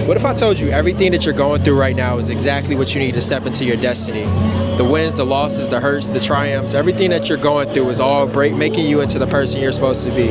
What if I told you everything that you're going through right now is exactly what you need to step into your destiny? The wins, the losses, the hurts, the triumphs, everything that you're going through is all making you into the person you're supposed to be.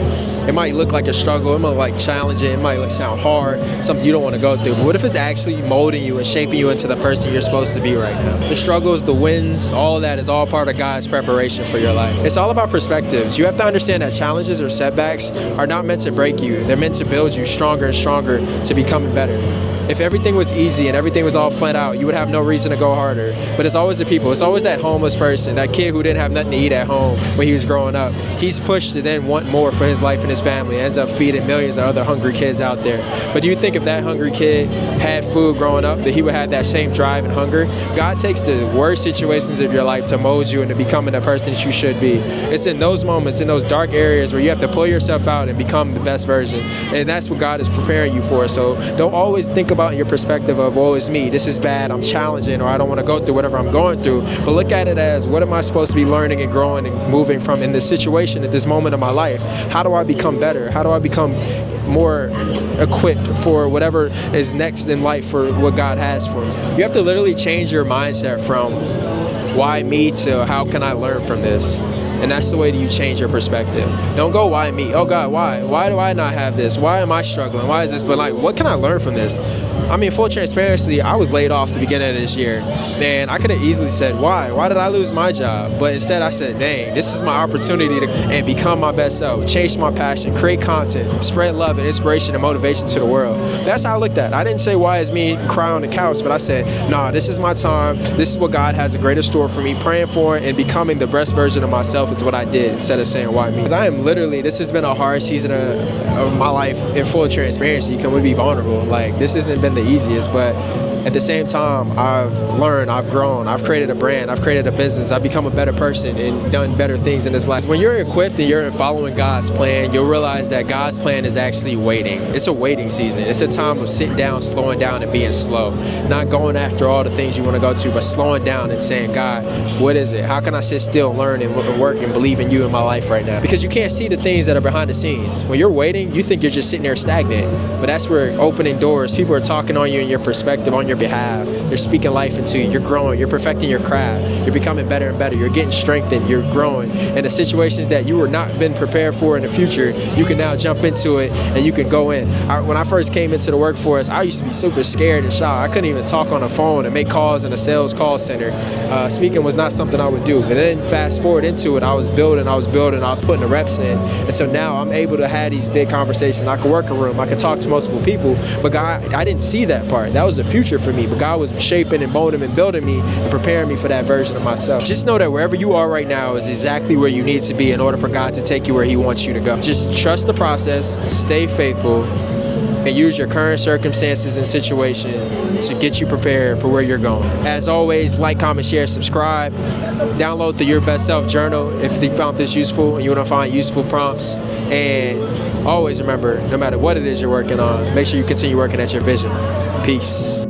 It might look like a struggle, it might look like challenging, it might sound hard, something you don't want to go through. But what if it's actually molding you and shaping you into the person you're supposed to be right now? The struggles, the wins, all of that is all part of God's preparation for your life. It's all about perspectives. You have to understand that challenges or setbacks are not meant to break you. They're meant to build you stronger and stronger to becoming better. If everything was easy and everything was all flat out, you would have no reason to go harder. But it's always the people. It's always that homeless person, that kid who didn't have nothing to eat at home when he was growing up. He's pushed to then want more for his life and his family. Ends up feeding millions of other hungry kids out there. But do you think if that hungry kid had food growing up, that he would have that same drive and hunger? God takes the worst situations of your life to mold you into becoming the person that you should be. It's in those moments, in those dark areas where you have to pull yourself out and become the best version. And that's what God is preparing you for. So don't always think about your perspective of, woe is me, this is bad, I'm challenging, or I don't want to go through whatever I'm going through. But look at it as, what am I supposed to be learning and growing and moving from in this situation at this moment of my life? How do I become better? How do I become more equipped for whatever is next in life for what God has for me? You have to literally change your mindset from why me to how can I learn from this? And that's the way that you change your perspective. Don't go, why me? Oh God, why? Why do I not have this? Why am I struggling? Why is this? But like, what can I learn from this? I mean, full transparency, I was laid off the beginning of this year. Man, I could have easily said, why? Why did I lose my job? But instead I said, dang, this is my opportunity to and become my best self, change my passion, create content, spread love and inspiration and motivation to the world. That's how I looked at it. I didn't say, why is me cry on the couch? But I said, nah, this is my time. This is what God has a greater store for me. Praying for it and becoming the best version of myself is what I did, instead of saying why me. Because I am literally, this has been a hard season of my life in full transparency. Can we be vulnerable? Like, this hasn't been the easiest, but at the same time, I've learned, I've grown, I've created a brand, I've created a business, I've become a better person and done better things in this life. When you're equipped and you're following God's plan, you'll realize that God's plan is actually waiting. It's a waiting season. It's a time of sitting down, slowing down, and being slow. Not going after all the things you want to go to, but slowing down and saying, God, what is it? How can I sit still, learn, and work and believe in you in my life right now? Because you can't see the things that are behind the scenes. When you're waiting, you think you're just sitting there stagnant. But that's where opening doors, people are talking on you and your perspective, on your behalf. They're speaking life into you. You're growing. You're perfecting your craft. You're becoming better and better. You're getting strengthened. You're growing. And the situations that you were not been prepared for in the future, you can now jump into it and you can go in. When I first came into the workforce, I used to be super scared and shy. I couldn't even talk on the phone and make calls in a sales call center. Speaking was not something I would do. But then fast forward into it, I was building, I was putting the reps in. And so now I'm able to have these big conversations. I could work a room. I could talk to multiple people. But God, I didn't see that part. That was the future for me. But God was shaping and molding and building me and preparing me for that version of myself. Just know that wherever you are right now is exactly where you need to be in order for God to take you where He wants you to go. Just trust the process, stay faithful, and use your current circumstances and situation to get you prepared for where you're going. As always, like, comment, share, subscribe. Download the Your Best Self Journal if you found this useful and you want to find useful prompts. And always remember, no matter what it is you're working on, make sure you continue working at your vision. Peace.